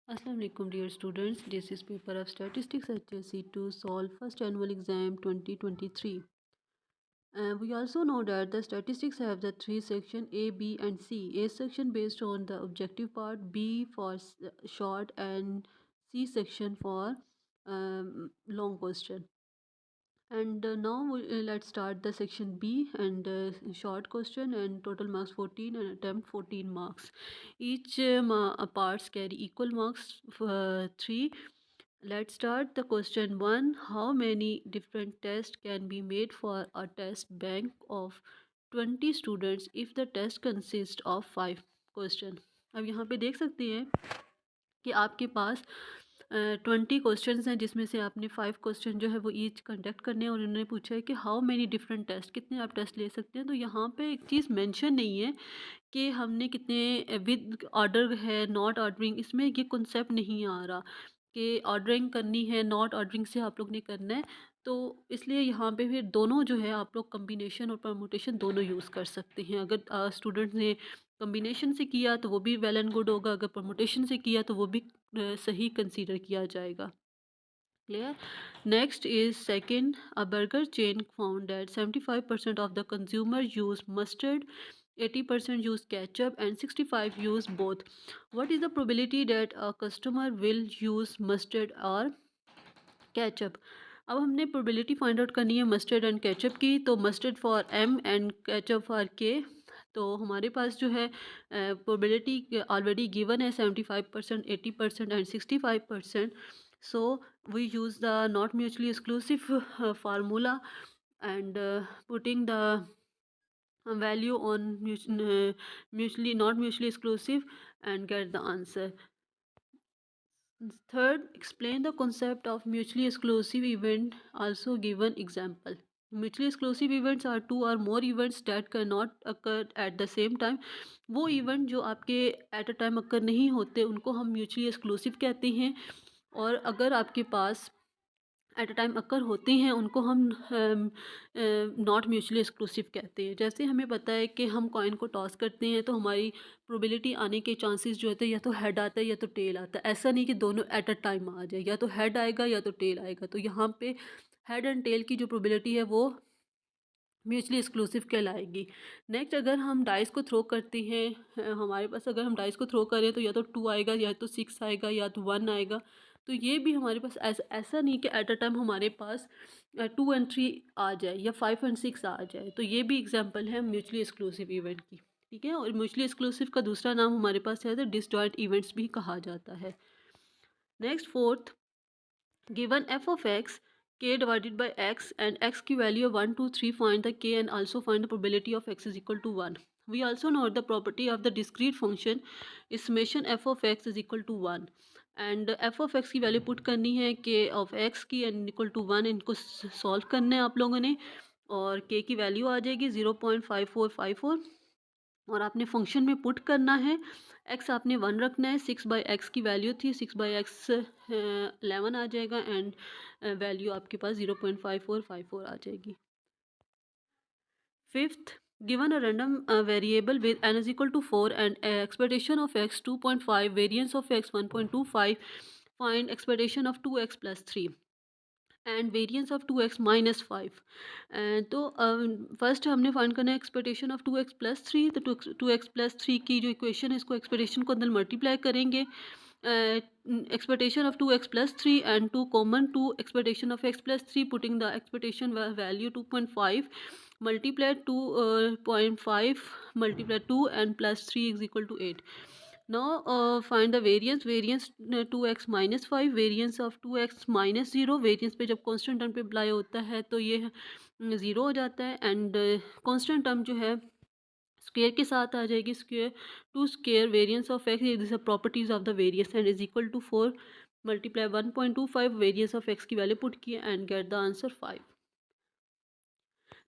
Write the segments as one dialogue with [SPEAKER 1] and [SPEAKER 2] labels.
[SPEAKER 1] Assalamu alaikum dear students. This is paper of statistics HSC to solve first annual exam 2023. We also know that the statistics have the three section A, B and C. A section based on the objective part, B for short and C section for long question. And now let's start the section B and short question and total marks 14 and attempt 14 marks. Each parts carry equal marks 3. Let's start the question 1. How many different tests can be made for a test bank of 20 students if the test consists of 5 question? अब यहाँ पे देख सकते हैं कि आपके पास 20 questions हैं जिसमें से आपने 5 क्वेश्चन जो है वो ईच कंडक्ट करने हैं और उन्होंने पूछा है कि हाउ मेनी डिफरेंट टेस्ट, कितने आप टेस्ट ले सकते हैं। तो यहाँ पे एक चीज़ मेंशन नहीं है कि हमने कितने विद ऑर्डर है नॉट ऑर्डरिंग, इसमें ये कॉन्सेप्ट नहीं आ रहा कि ऑर्डरिंग करनी है नॉट ऑर्डरिंग से आप लोग ने करना है। तो इसलिए यहाँ पे फिर दोनों जो है आप लोग कम्बिनेशन और परमुटेशन दोनों यूज़ कर सकते हैं। अगर स्टूडेंट्स ने कॉम्बिनेशन से किया तो वो भी वेल एंड गुड होगा, अगर परमुटेशन से किया तो वो भी सही कंसीडर किया जाएगा। Clear? Next is second, a burger chain found that 75% of the consumer use mustard, 80% use ketchup and 65 use both. What is the probability that a customer will use mustard or ketchup? अब हमने probability find out करनी है mustard and ketchup की। तो mustard for M and ketchup for K. तो हमारे पास जो है प्रोबेबिलिटी ऑलरेडी गिवन है 75%, 80% and 65%. So we use the not mutually exclusive formula and putting the value on mutually not mutually exclusive and get the answer. Third, explain the concept of mutually exclusive event. Also given example. Mutually exclusive events are two or more events that cannot occur at the same time. वो event जो आपके at a time occur नहीं होते उनको हम mutually exclusive कहते हैं, और अगर आपके पास एट अ टाइम अकर होते हैं उनको हम नॉट म्यूचुअली एक्सक्लूसिव कहते हैं। जैसे हमें पता है कि हम कॉइन को टॉस करते हैं तो हमारी प्रोबेबिलिटी आने के चांसेस जो होते हैं या तो हेड आता है या तो टेल आता है। ऐसा नहीं कि दोनों एट अ टाइम आ जाए, या तो हेड आएगा या तो टेल आएगा। तो यहाँ पे हेड एंड टेल की जो प्रोबेबिलिटी है वो म्यूचुअली एक्सक्लूसिव कहलाएगी। नेक्स्ट, अगर हम डाइस को थ्रो करते हैं, हमारे पास अगर हम डाइस को थ्रो करें तो या तो 2 आएगा या तो 6 आएगा या तो 1 आएगा। तो ये भी हमारे पास ऐसा नहीं कि एट अ टाइम हमारे पास 2 एंड 3 आ जाए या 5 एंड 6 आ जाए। तो ये भी एग्जांपल है म्यूचुअली एक्सक्लूसिव इवेंट की। ठीक है, और म्यूचुअली एक्सक्लूसिव का दूसरा नाम हमारे पास है तो डिसजॉइंट इवेंट्स भी कहा जाता है। Next, fourth, given f of x, k divided by x and x की value of 1, 2, 3, find the k and also find the probability of x is equal to 1. We also know the property of the discrete function is summation f of x is equal to 1. And f of x की value put करनी है k of x की and equal to 1, इनको solve करना है आप लोगों ने, और k की वैल्यू आ जाएगी 0.5454 और आपने फंक्शन में पुट करना है। एक्स आपने 1 रखना है, 6/x की वैल्यू थी, 6/x 11 आ जाएगा एंड वैल्यू आपके पास 0.5454 आ जाएगी। Fifth, given a random variable with n is equal to 4 and expectation of x 2.5, variance of x 1.25, find expectation of 2x plus 3 and variance of 2x minus 5। तो first हमने find करना है expectation of 2x plus 3। तो 2x plus 3 की जो equation है इसको expectation को अंदर मल्टीप्लाई करेंगे। Expectation of 2x plus 3 and 2 common, 2 expectation of x plus 3, putting the expectation value 2.5 multiply 2.5 multiply 2 and plus 3 is equal to 8. Now find the variance 2x minus 5, variance of 2x minus 0। Variance पे जब constant term पे apply होता है तो ये 0 हो जाता है एंड कांस्टेंट टर्म जो है स्क्वेयर के साथ आ जाएगी। Square 2 square variance of X, this are properties of the variance and is equal to 4 multiply 1.25 variance of X की वैल्यू पुट किया and get the answer 5।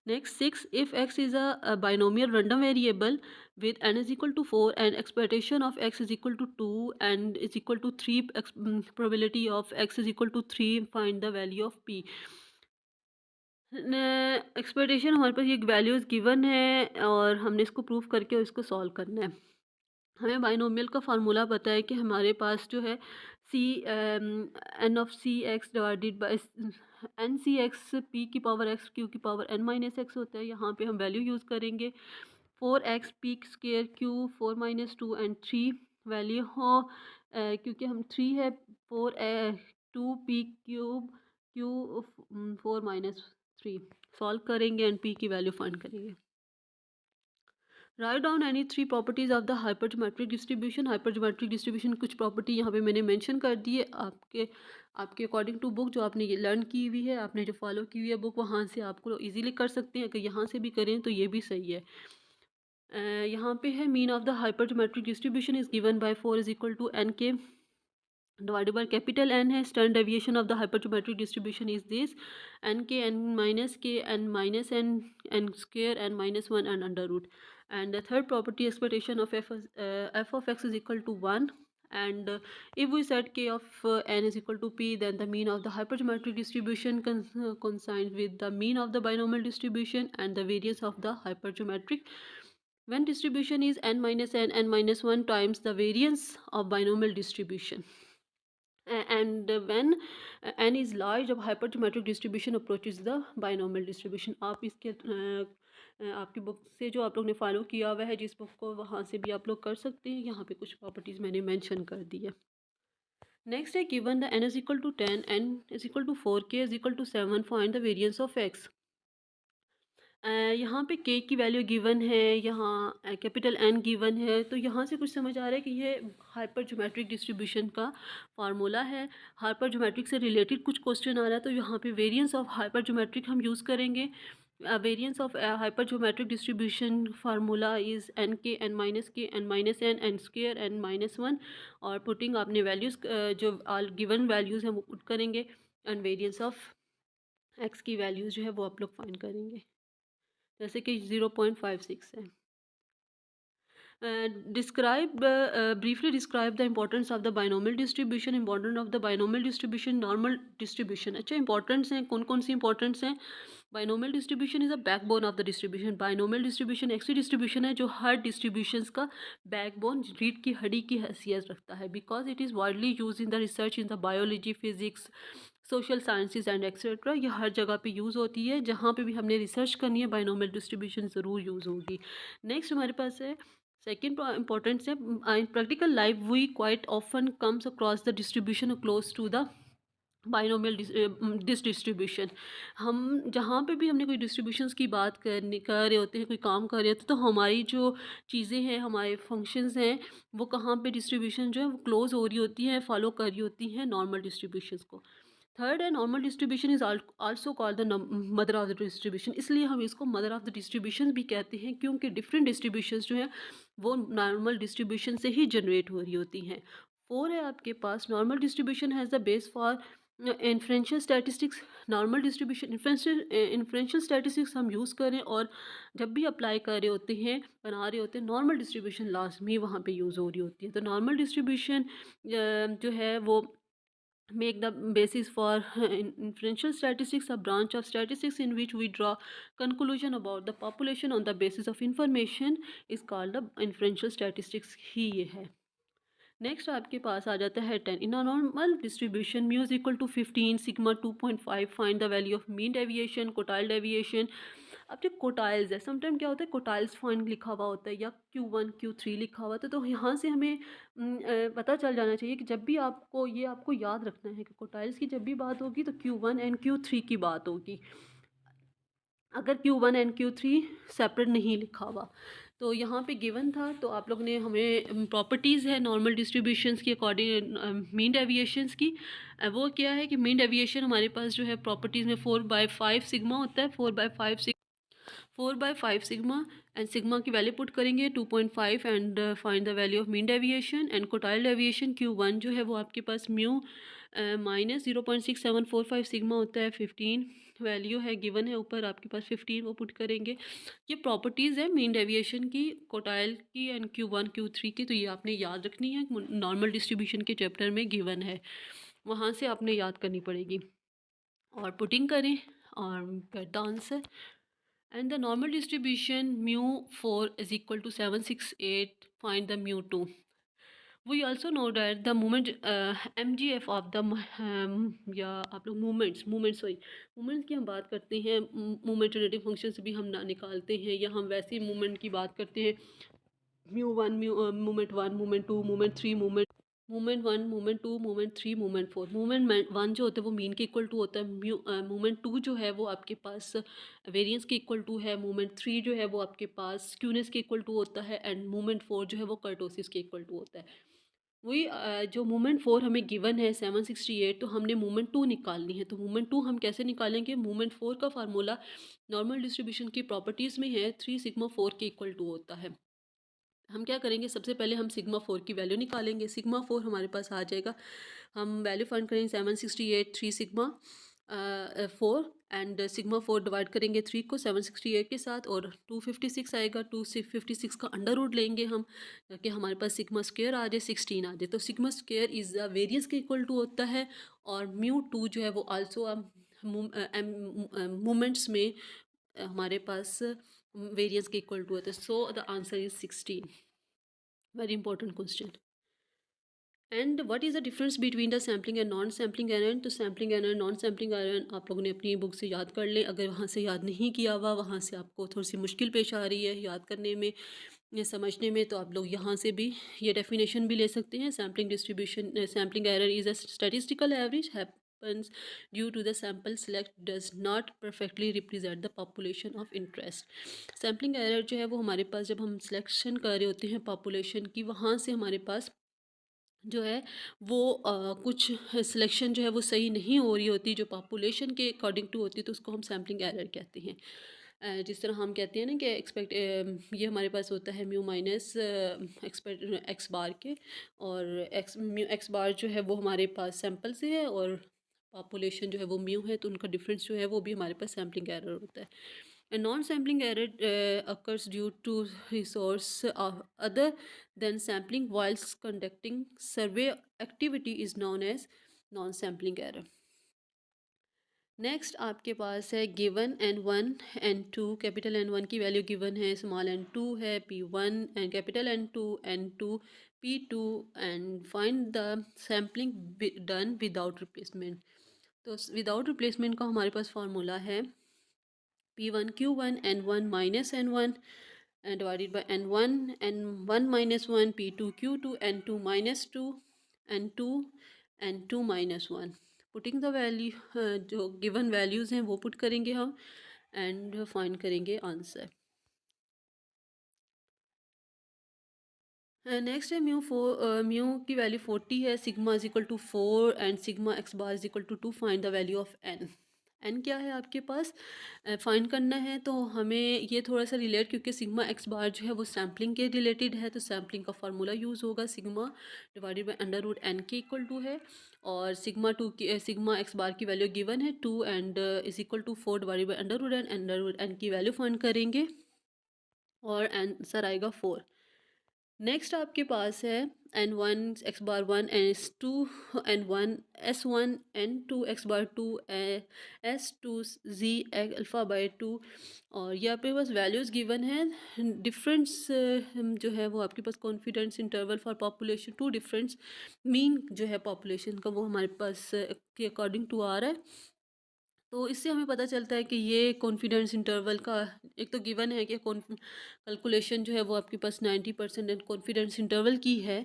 [SPEAKER 1] Next, 6, if x is a binomial random variable with n is equal to 4 and expectation of x is equal to 2 and is equal to 3, probability of x is equal to 3, find the value of p। Expectation हमारे पास ये values given है और हमने इसको prove करके इसको solve करना है। हमें बाइनोमियल का फार्मूला पता है कि हमारे पास जो है C N of C X divided by N C X P की पावर एक्स क्यू की पावर एन माइनस एक्स होता है। यहाँ पे हम वैल्यू यूज़ करेंगे 4x P square Q 4 - 2 and 3 value हो क्योंकि हम 3 है 4 2 पी क्यूब क्यू 4 - 3 सॉल्व करेंगे एंड पी की वैल्यू फाइंड करेंगे। Write down any 3 properties of the hypergeometric distribution. Hypergeometric distribution कुछ प्रॉपर्टी यहाँ पे मैंने मेंशन कर दी है आपके आपके अकॉर्डिंग टू बुक, जो आपने ये लर्न की हुई है, आपने जो फॉलो की हुई है बुक, वहाँ से आपको इजीली कर सकते हैं। अगर यहाँ से भी करें तो ये भी सही है। यहाँ पे है mean of the hypergeometric distribution is given by 4 is equal to N K divided by capital N है। Standard deviation of the hypergeometric distribution is this N K N minus K N minus N N square N -1 and under root. And the third property expectation of f of x is equal to 1, and if we set k of n is equal to p, then the mean of the hypergeometric distribution coincides with the mean of the binomial distribution and the variance of the hypergeometric when distribution is n minus n n minus 1 times the variance of binomial distribution. And when n is large, जब hypergeometric distribution approaches the binomial distribution। आप इसके आपकी book से जो आप लोग ने follow किया हुआ है जिस बुक को, वहाँ से भी आप लोग कर सकते हैं। यहाँ पे कुछ प्रॉपर्टीज़ मैंने मेंशन कर दी है। नेक्स्ट है given the n is equal to 10 n is equal to 4 k is equal to 7 find the variance of x। यहाँ पे k की वैल्यू गिवन है, यहाँ कैपिटल N गिवन है, तो यहाँ से कुछ समझ आ रहा है कि ये हाइपर ज्योमेट्रिक डिस्ट्रीब्यूशन का फार्मूला है। हाइपर ज्योमेट्रिक से रिलेटेड कुछ क्वेश्चन आ रहा है, तो यहाँ पे वेरिएंस ऑफ हाइपर ज्योमेट्रिक हम यूज़ करेंगे। Variance of hypergeometric distribution formula is N K N minus K N minus N square N -1, और पुटिंग आपने वैल्यूज़ जो ऑल गिवन वैल्यूज़ हैं वो पुट करेंगे एंड वेरिएंस ऑफ एक्स की values जो है वो आप लोग फाइंड करेंगे, जैसे कि 0.56 है। Describe briefly describe the importance of the binomial distribution. Important of the binomial distribution, normal distribution. अच्छा, इंपॉर्टेंट्स हैं, कौन कौन सी इंपॉर्टेंट्स हैं? Binomial distribution is a backbone of the distribution. Binomial distribution ऐसी डिस्ट्रीब्यूशन है जो हर डिस्ट्रीब्यूशंस का बैकबोन, रीढ़ की हड्डी की हैसियत रखता है, because it is widely use in the research in the biology, physics, social sciences and etcetera. ये हर जगह पे यूज़ होती है, जहाँ पे भी हमने रिसर्च करनी है बाइनोमियल डिस्ट्रीब्यूशन ज़रूर यूज़ होगी। नेक्स्ट हमारे पास है सेकेंड इंपॉर्टेंस है in practical life we quite often comes across the distribution close to the binomial distribution. हम जहाँ पे भी हमने कोई डिस्ट्रीब्यूशंस की बात कर रहे होते हैं, कोई काम कर रहे होते हैं, तो हमारी जो चीज़ें हैं, हमारे फंक्शंस हैं, वो कहाँ पे डिस्ट्रीब्यूशन जो है वो क्लोज हो रही होती हैं, फॉलो कर रही होती हैं नॉर्मल डिस्ट्रीब्यूशंस को। थर्ड है normal distribution is also called the mother of the distribution. इसलिए हम इसको मदर ऑफ द डिस्ट्रीब्यूशन भी कहते हैं, क्योंकि डिफरेंट डिस्ट्रीब्यूशंस जो हैं वो नॉर्मल डिस्ट्रीब्यूशन से ही जनरेट हो रही होती हैं। फोर है आपके पास normal distribution has the base for inferential statistics. Normal distribution inferential statistics हम यूज़ करें और जब भी अप्लाई कर रहे होते हैं, बना रहे होते हैं, नॉर्मल डिस्ट्रीब्यूशन लाजमी वहाँ पे यूज़ हो रही होती है। तो नॉर्मल डिस्ट्रीब्यूशन जो है वो make the basis for inferential statistics, a branch of statistics in which we draw conclusion about the population on the basis of information is called the inferential statistics ही ये है। नेक्स्ट आपके पास आ जाता है 10 in normal distribution mu is equal to 15 sigma 2.5 find the value of mean deviation, quartile deviation. अब जो कोटाइल्स है, sometime क्या होता है कोटाइल्स फाइंड लिखा हुआ होता है या Q1 Q3 लिखा हुआ होता है, तो यहाँ से हमें पता चल जाना चाहिए कि जब भी आपको याद रखना है कि कोटाइल्स की जब भी बात होगी तो Q1 एंड Q3 की बात होगी। अगर Q1 एंड Q3 सेपरेट नहीं लिखा हुआ, तो यहाँ पे गिवन था, तो आप लोग ने हमें प्रॉपर्टीज़ है नॉर्मल डिस्ट्रीब्यूशंस की अकॉर्डिंग मीन डेविएशंस की। वो क्या है कि मीन डेविएशन हमारे पास जो है प्रॉपर्टीज़ में 4/5 सिग्मा होता है। 4/5 सिग्मा एंड सिग्मा की वैल्यू पुट करेंगे 2.5 and find the value of mean deviation and quartile deviation Q1 जो है वो आपके पास म्यू -0.6745 सिग्मा होता है। 15 वैल्यू है गिवन है ऊपर आपके पास 15, वो पुट करेंगे। ये प्रॉपर्टीज़ है मीन डेविएशन की, कोटाइल की एंड Q1 Q3 की, तो ये आपने याद रखनी है, नॉर्मल डिस्ट्रीब्यूशन के चैप्टर में गिवन है, वहाँ से आपने याद करनी पड़ेगी और पुटिंग करें और get the answer. And the normal distribution mu 4 is equal to 768 find the mu 2. We also know that the moment mgf of the या आप लोग मूवमेंट्स की हम बात करते हैं, मूवमेंट रिलेटिव फंक्शन से भी हम ना निकालते हैं, या हम वैसे ही मूवमेंट की बात करते हैं, movement one, movement two, movement three, movement one, movement two, movement three, movement four. Movement one जो होता है वो मीन के इक्वल टू होता है, मूवमेंट टू जो है वो आपके पास वेरिएंस के इक्वल टू है, मूवमेंट थ्री जो है वो आपके पास स्क्यूनेस के इक्वल टू होता है, एंड मूवमेंट फोर जो है वो कर्टोसिस के इक्वल टू होता है। वही जो मूवमेंट फोर हमें गिवन है 768, तो हमने मूवमेंट टू निकालनी है। तो मूवमेंट टू हम कैसे निकालेंगे? मूवमेंट फोर का फार्मूला नॉर्मल डिस्ट्रीब्यूशन की प्रॉपर्टीज़ में है, 3 सिग्मा फोर के इक्वल टू होता है। हम क्या करेंगे, सबसे पहले हम सिग्मा फोर की वैल्यू निकालेंगे। सिग्मा फोर हमारे पास आ जाएगा, हम वैल्यू फाइंड करेंगे 768 3 sigma four, and sigma four divide करेंगे 3 को 768 के साथ, और 256 आएगा। 256 का अंडर रूट लेंगे हम, ताकि हमारे पास सिग्मा स्क्वेयर आ जाए, 16 आ जाए। तो sigma square is the variance के इक्वल टू होता है, और म्यू टू जो है वो आल्सो मूवमेंट्स में हमारे पास वेरियंस के इक्वल टू होता है। So the answer is 16। Very important question. And what is the difference between the sampling and non sampling error? तो sampling error, non sampling error आप लोगों ने अपनी बुक से याद कर लें। अगर वहाँ से याद नहीं किया हुआ, वहाँ से आपको थोड़ी सी मुश्किल पेश आ रही है याद करने में या समझने में, तो आप लोग यहाँ से भी ये डेफिनेशन भी ले सकते हैं। Sampling distribution, sampling error is a statistical average happens due to the sample select does not perfectly represent the population of interest। Sampling error जो है वो हमारे पास जब हम सिलेक्शन कर रहे होते हैं पॉपुलेशन की, वहाँ से हमारे पास जो है वो कुछ सिलेक्शन जो है वो सही नहीं हो रही होती, जो पॉपुलेशन के अकॉर्डिंग टू होती है, तो उसको हम सैम्पलिंग एरर कहते हैं। जिस तरह हम कहते हैं ना कि ये हमारे पास होता है म्यू माइनस एक्सपेक्ट एक्स बार के, और एक्स बार जो है वो हमारे पास सैंपल से है, और पॉपुलेशन जो है वो म्यू है, तो उनका डिफरेंस जो है वो भी हमारे पास सैम्पलिंग एरर होता है। A non-sampling error occurs due to resource other than sampling whilst conducting survey activity is known as non-sampling error। Next आपके पास है given N1 N2, capital N1 की वैल्यू गिवन है, स्मॉल n2 है, P1 and capital N2 N2 P2, and find the sampling done without replacement. तो without replacement का हमारे पास formula है P1 Q1 N1 minus N1 and divided by N1 N1 minus 1, P2 Q2 N2 minus 2, N2 N2 minus 1। Putting the value जो given values हैं वो put करेंगे हम, and find करेंगे आंसर। नेक्स्ट है म्यू की वैल्यू 40 है, sigma is equal to 4 and sigma X bar is equal to 2। Find the value of N क्या है आपके पास, फाइंड करना है। तो हमें ये थोड़ा सा रिलेट, क्योंकि सिग्मा एक्स बार जो है वो सैम्पलिंग के रिलेटेड है, तो सैम्पलिंग का फार्मूला यूज़ होगा, sigma divided by under root N के इक्वल टू है, और सिग्मा एक्स बार की वैल्यू गिवन है 2 and is equal to 4 divided by under root N की वैल्यू फाइंड करेंगे, और आंसर आएगा 4। नेक्स्ट आपके पास है N1 x bar 1 S2 N1 S1 N2 x bar 2 S2 Z alpha by 2, और ये आपके पास वैल्यूज़ गिवन है। डिफरेंस जो है वो आपके पास confidence interval for population two difference mean जो है पॉपुलेशन का वो हमारे पास के अकॉर्डिंग टू आ रहा है। तो इससे हमें पता चलता है कि ये कॉन्फिडेंस इंटरवल का एक तो गिवन है कि कैलकुलेशन जो है वो आपके पास 90% एंड कॉन्फिडेंस इंटरवल की है।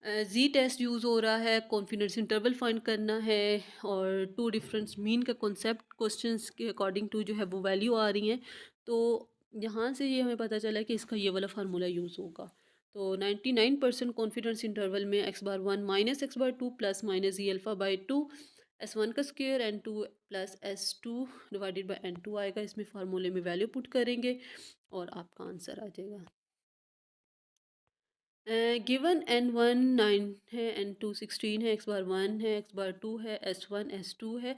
[SPEAKER 1] जी टेस्ट यूज़ हो रहा है, कॉन्फिडेंस इंटरवल फाइंड करना है, और टू डिफरेंस मीन का कॉन्सेप्ट क्वेश्चंस के अकॉर्डिंग टू जो है वो वैल्यू आ रही हैं। तो यहाँ से ये हमें पता चला कि इसका ये वाला फार्मूला यूज़ होगा। तो 99% कॉन्फिडेंस इंटरवल में X bar 1 minus X bar 2 plus minus Z alpha by 2 S1 का square N2 plus S2 divided by N2 आएगा। इसमें फार्मूले में वैल्यू पुट करेंगे और आपका आंसर आ जाएगा। गिवन N1 9 है, N2 16 है, एक्स बार 1 है, एक्स बार 2 है, S1 S2 है,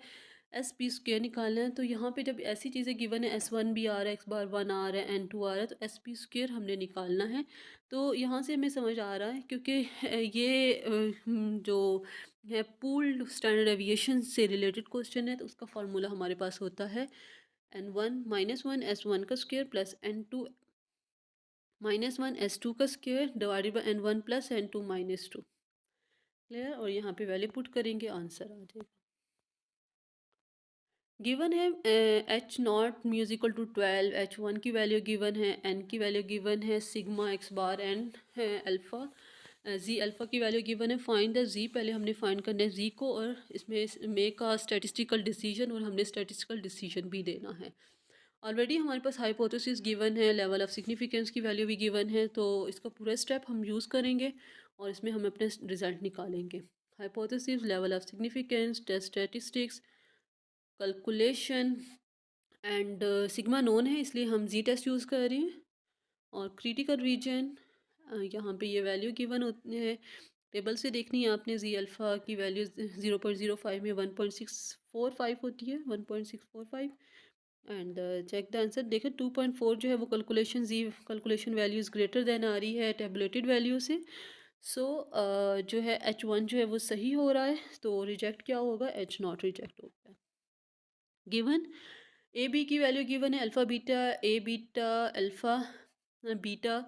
[SPEAKER 1] एस पी स्क्वेयर निकालना है। तो यहाँ पे जब ऐसी चीज़ें गिवन है, S1 भी आ रहा है, एक्स बार 1 आ रहा है, N2 आ रहा है, तो एस पी स्क्वेयर हमने निकालना है। तो यहाँ से हमें समझ आ रहा है, क्योंकि जो है पूल्ड स्टैंडर्ड एविएशन से रिलेटेड क्वेश्चन है, तो उसका फार्मूला हमारे पास होता है N1 माइनस 1 S1 का स्क्वेयर प्लस N2 -1 S2 का square divided by N1 plus N2 -2। Clear. और यहाँ पे वैल्यू पुट करेंगे, आंसर आ जाएगा। गिवन है H0 म्यूजिकल टू 12, H1 की वैल्यू गिवन है, N की वैल्यू गिवन है, sigma X bar and alpha, Z alpha की वैल्यू गिवन है। फाइंड द जी, पहले हमने फाइंड करना है जी को, और इसमें मेक का स्टैटिस्टिकल डिसीजन, और हमने स्टैटिस्टिकल डिसीजन भी देना है। ऑलरेडी हमारे पास हाइपोथेसिस गिवन है, लेवल ऑफ सिग्निफिकेंस की वैल्यू भी गिवन है, तो इसका पूरा स्टेप हम यूज़ करेंगे और इसमें हम अपने रिजल्ट निकालेंगे। Hypothesis, level of significance, test statistics, calculation and sigma known है, इसलिए हम जी टेस्ट यूज़ कर रहे हैं। और क्रिटिकल रीजन, यहाँ पे ये वैल्यू गिवन होती है, टेबल से देखनी है आपने। जी अल्फ़ा की वैल्यू 0.05 में 1.645 होती है, 1.645। And check the answer. देखें 2.4 जो है वो कैलकुलेशन, जी calculation value is greater than आ रही है टेबलेटेड वैल्यू से। सो जो है H1 जो है वो सही हो रहा है, तो रिजेक्ट क्या होगा, H0 रिजेक्ट होगा। गिवन ए बी की वैल्यू गिवन है, alpha beta, A beta alpha beta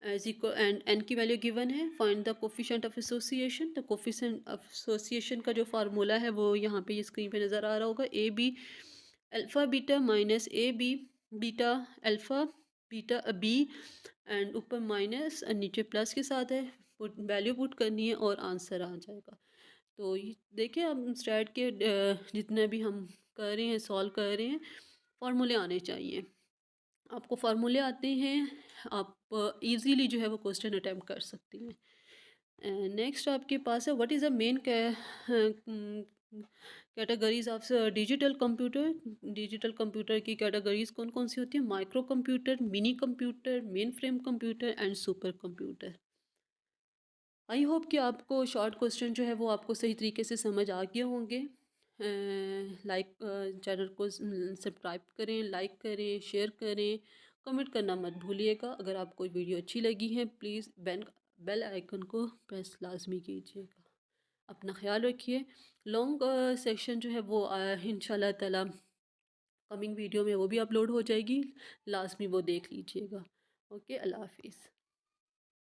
[SPEAKER 1] is equal, and N की वैल्यू गिवन है। Find the coefficient of association. तो कोफिशिएंट ऑफ एसोसिएशन का जो फार्मूला है वो यहाँ पे ये स्क्रीन पे नज़र आ रहा होगा। A B alpha beta minus A B beta alpha beta B, and ऊपर माइनस नीचे प्लस के साथ है, वैल्यू पुट करनी है और आंसर आ जाएगा। तो ये देखिए, हम स्टैट के जितने भी हम कर रहे हैं, सॉल्व कर रहे हैं, फार्मूले आने चाहिए। आपको फार्मूले आते हैं, आप इजीली जो है वो क्वेश्चन अटैम्प्ट कर सकती हैं। नेक्स्ट आपके पास है, what is the main categories of digital computer. Digital computer की कैटेगरीज कौन कौन सी होती है, micro computer, mini computer, main frame computer and super computer. I hope कि आपको शॉर्ट क्वेश्चन जो है वो आपको सही तरीके से समझ आ गए होंगे। लाइक चैनल को सब्सक्राइब करें, लाइक करें, शेयर करें, कमेंट करना मत भूलिएगा। अगर आपको वीडियो अच्छी लगी है, प्लीज़ बेल आइकन को प्रेस लाजमी कीजिएगा। अपना ख्याल रखिए। लॉन्ग सेक्शन जो है वो इंशाल्लाह ताला कमिंग वीडियो में वो भी अपलोड हो जाएगी, लाजमी वो देख लीजिएगा। ओके, अल्लाह हाफिज़।